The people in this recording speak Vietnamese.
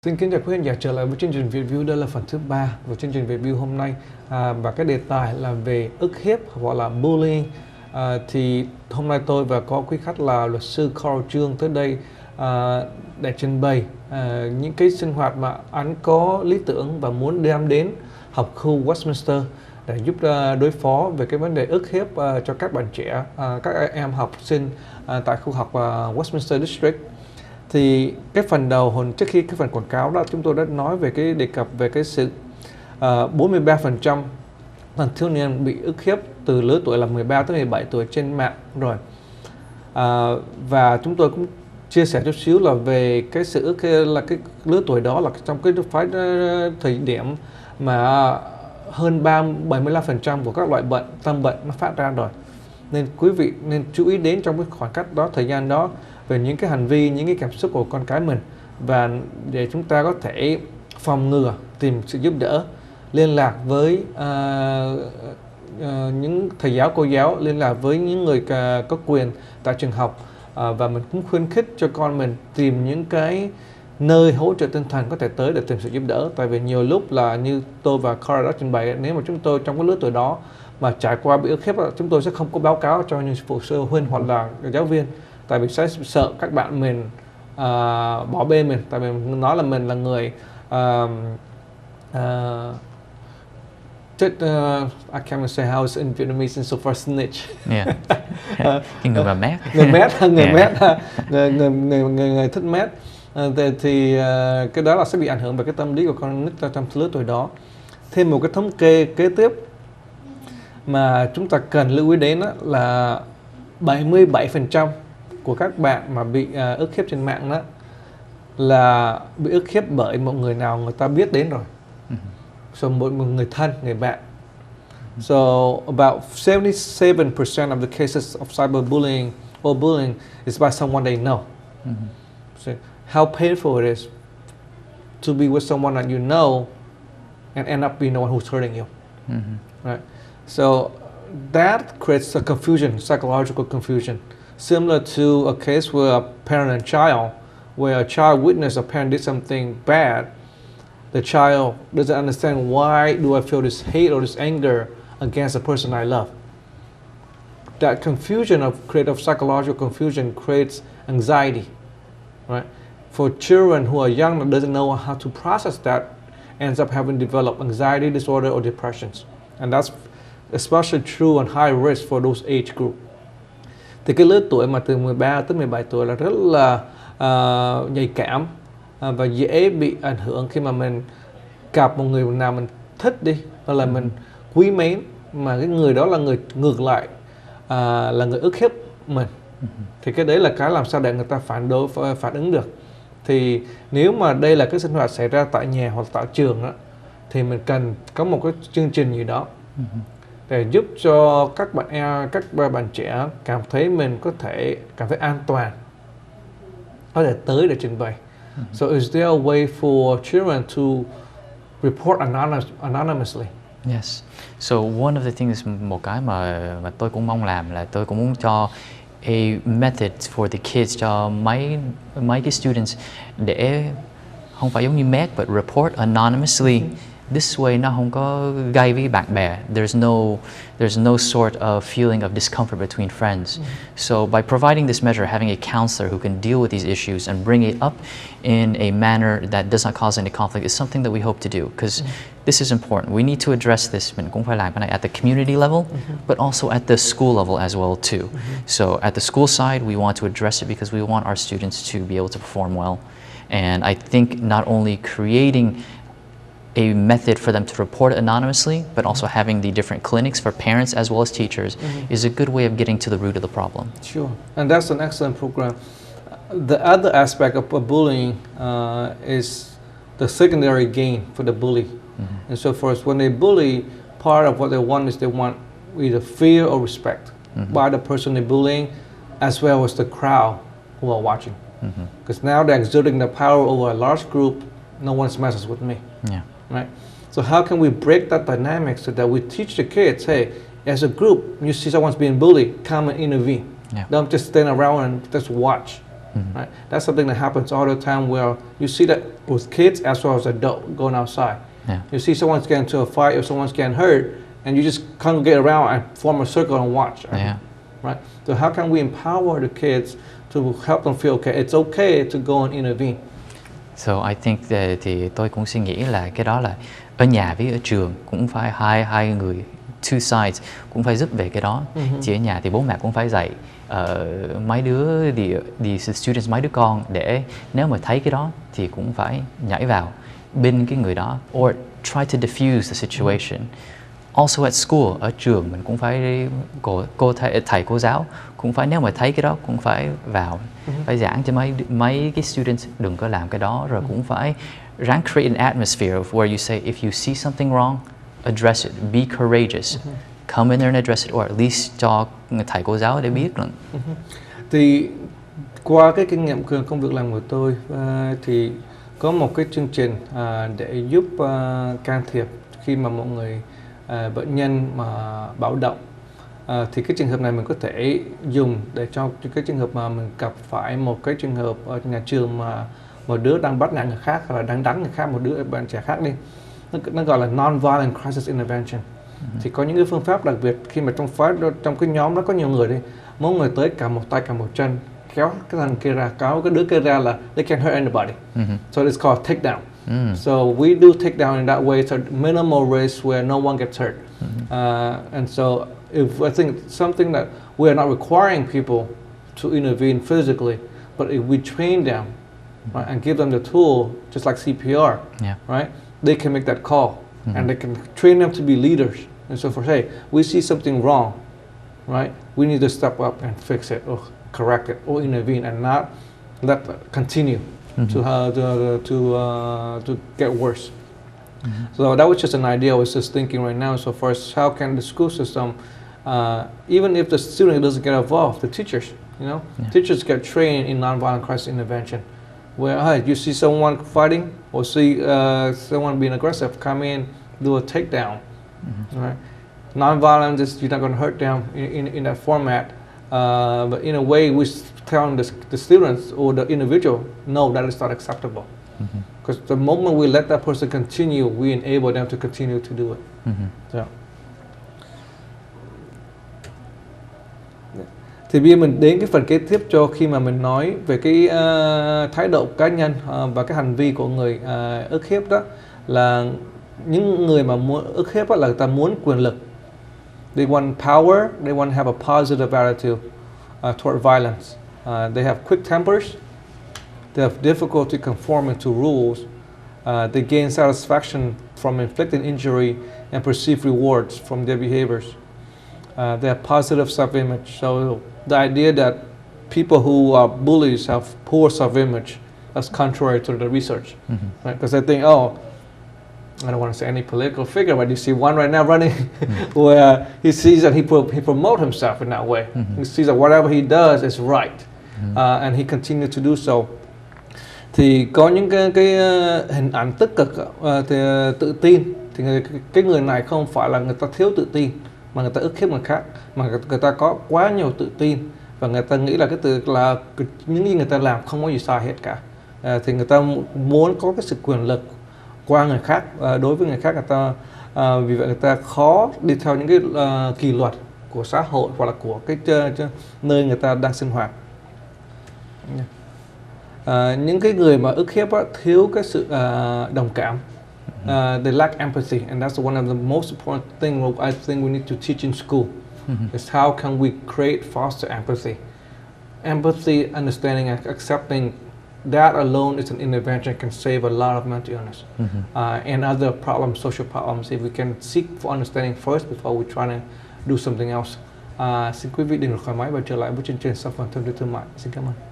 Xin kính chào quý khán giả, trở lại với chương trình review. Đây là phần thứ 3 của chương trình review hôm nay, và cái đề tài là về ức hiếp hoặc là bullying. Thì hôm nay tôi và có quý khách là luật sư Carl Trương tới đây để trình bày những cái sinh hoạt mà anh có lý tưởng và muốn đem đến học khu Westminster để giúp đối phó về cái vấn đề ức hiếp cho các bạn trẻ, các em học sinh tại khu học Westminster District. Thì cái phần đầu, trước khi cái phần quảng cáo đó, chúng tôi đã nói về cái đề cập về cái sự 43% thanh thiếu niên bị ức hiếp từ lứa tuổi là 13 tới 17 tuổi trên mạng rồi. Và chúng tôi cũng chia sẻ chút xíu là về cái sự ức hiếp là cái lứa tuổi đó là trong cái thời điểm mà hơn 75% của các loại tâm bệnh nó phát ra rồi. Nên quý vị nên chú ý đến trong cái khoảng cách đó, thời gian đó, về những cái hành vi, những cái cảm xúc của con cái mình, và để chúng ta có thể phòng ngừa, tìm sự giúp đỡ, liên lạc với những thầy giáo, cô giáo, liên lạc với những người có quyền tại trường học, và mình cũng khuyến khích cho con mình tìm những cái nơi hỗ trợ tinh thần có thể tới để tìm sự giúp đỡ. Tại vì nhiều lúc là như tôi và Carl đã trình bày, nếu mà chúng tôi trong cái lứa tuổi đó mà trải qua bị ức hiếp, chúng tôi sẽ không có báo cáo cho những phụ huynh hoặc là giáo viên, tại vì sẽ sợ các bạn mình bỏ bê mình, tại vì mình nói là mình là người I can't say how it's in Vietnamese and so far snitch. Yeah. Cái người mà mét. Người thích mét. Thì cái đó là sẽ bị ảnh hưởng về cái tâm lý của con nít trong lứa tuổi đó. Thêm một cái thống kê kế tiếp mà chúng ta cần lưu ý đến là 77% của các bạn mà bị ức hiếp trên mạng đó là bị ức hiếp bởi một người nào người ta biết đến rồi. So một người thân, người bạn. So about 77% of the cases of cyberbullying or bullying is by someone they know. So how painful it is to be with someone that you know and end up being the one who's hurting you. Right? So that creates a confusion, psychological confusion, similar to a case where a parent and child, where a child witnessed a parent did something bad. The child doesn't understand, why do I feel this hate or this anger against the person I love? That confusion of psychological confusion creates anxiety, right? For children who are young that doesn't know how to process that, ends up having developed anxiety disorder or depressions, and that's especially true and high risk for those age group. Thì cái lứa tuổi mà từ 13 tới 17 tuổi là rất là nhạy cảm và dễ bị ảnh hưởng khi mà mình gặp một người nào mình thích đi, hoặc là mình quý mến, mà cái người đó là người ngược lại, là người ức hiếp mình. Thì cái đấy là cái làm sao để người ta phản ứng được. Thì nếu mà đây là cái sinh hoạt xảy ra tại nhà hoặc tại trường đó, thì mình cần có một cái chương trình gì đó để giúp cho các bạn trẻ cảm thấy mình cảm thấy an toàn, có thể tới để trình bày. So is there a way for children to report anonymously? Yes. So one of the things, một cái mà tôi cũng mong làm là tôi cũng muốn cho a method for the kids, cho mấy cái students để không phải giống như MEC but report anonymously. This way nó không có gây với bạn bè. There's no sort of feeling of discomfort between friends. So by providing this measure, having a counselor who can deal with these issues and bring it up in a manner that does not cause any conflict is something that we hope to do, because this is important. We need to address this. Mình cũng phải làm cái này at the community level, but also at the school level as well too. So at the school side, we want to address it because we want our students to be able to perform well. And I think not only creating a method for them to report anonymously, but also having the different clinics for parents as well as teachers is a good way of getting to the root of the problem. Sure, and that's an excellent program. The other aspect of bullying is the secondary gain for the bully. And so for us, when they bully, part of what they want is they want either fear or respect by the person they're bullying, as well as the crowd who are watching. Because now they're exerting the power over a large group, no one messes with me. Yeah. Right? So how can we break that dynamic so that we teach the kids, hey, as a group, you see someone's being bullied, come and intervene. Yeah. Don't just stand around and just watch. Right? That's something that happens all the time where you see that with kids as well as adults going outside. Yeah. You see someone's getting into a fight or someone's getting hurt, and you just congregate around and form a circle and watch. Right? Yeah. Right? So how can we empower the kids to help them feel okay? It's okay to go and intervene. So I think thì tôi cũng suy nghĩ là cái đó là ở nhà với ở trường cũng phải hai người, two sides cũng phải giúp về cái đó. Chỉ ở nhà thì bố mẹ cũng phải dạy mấy đứa the students, mấy đứa con, để nếu mà thấy cái đó thì cũng phải nhảy vào bên cái người đó or try to diffuse the situation. Also at school, ở trường mình cũng phải thầy cô giáo cũng phải, nếu mà thấy cái đó cũng phải vào, phải giảng cho mấy cái students đừng có làm cái đó, rồi cũng phải ráng create an atmosphere of where you say if you see something wrong, address it, be courageous, come in there and address it, or at least cho thầy cô giáo để biết lần. Thì qua cái kinh nghiệm công việc làm của tôi thì có một cái chương trình để giúp can thiệp khi mà mọi người bệnh nhân mà báo động, thì cái trường hợp này mình có thể dùng để cho cái trường hợp mà mình gặp phải một cái trường hợp ở nhà trường mà một đứa đang bắt nạt người khác hoặc là đang đánh người khác, một đứa bạn trẻ khác đi, nó gọi là non-violent crisis intervention. Thì có những cái phương pháp đặc biệt khi mà trong cái nhóm đó có nhiều người đi, mỗi người tới cầm một tay cầm một chân, kéo cái thằng kia ra, kéo cái đứa kia ra là they can't hurt anybody. So it's called take down. So we do take down in that way, so minimal risk where no one gets hurt. And so if I think it's something that we are not requiring people to intervene physically, but if we train them, right, and give them the tool, just like CPR, right, they can make that call, and they can train them to be leaders. And so for say we see something wrong, right, we need to step up and fix it or correct it or intervene and not let it continue to get worse. So that was just an idea I was just thinking right now. So first, how can the school system, even if the student doesn't get involved, the teachers, teachers get trained in nonviolent crisis intervention, where hey, you see someone fighting or see someone being aggressive, come in, do a takedown, right? Nonviolent is you're not going to hurt them in that format, but in a way we telling the students or the individual, no, that is not acceptable. Because the moment we let that person continue, we enable them to continue to do it. So. Thì bây giờ mình đến cái phần kế tiếp cho khi mà mình nói về cái thái độ cá nhân và cái hành vi của người ức hiếp, đó là những người mà muốn ức hiếp là người ta muốn quyền lực. They want power, they want to have a positive attitude toward violence. They have quick tempers. They have difficulty conforming to rules. They gain satisfaction from inflicting injury and perceive rewards from their behaviors. They have positive self-image. So the idea that people who are bullies have poor self-image, that's contrary to the research. Right? Because they think, oh, I don't want to say any political figure, but you see one right now running where he sees that he promotes himself in that way. He sees that whatever he does is right, and he continues to do so. Thì có những cái hình ảnh tích cực thì tự tin, thì cái người này không phải là người ta thiếu tự tin mà người ta ức hiếp người khác, mà người ta có quá nhiều tự tin và người ta nghĩ là cái tự là những gì người ta làm không có gì sai hết cả. Thì người ta muốn có cái sự quyền lực qua người khác, đối với người khác người ta, vì vậy người ta khó đi theo những cái kỷ luật của xã hội hoặc là của cái nơi người ta đang sinh hoạt. Những cái người mà ức hiếp thiếu cái sự đồng cảm. They lack empathy, and that's one of the most important things I think we need to teach in school. Is how can we create, foster empathy. Empathy, understanding, and accepting that alone is an intervention can save a lot of mental illness and other problems, social problems, if we can seek for understanding first before we try to do something else. Xin quý vị đừng khỏi máy và trở lại với chương trình sau phần thông tin thương mại. Xin cảm ơn.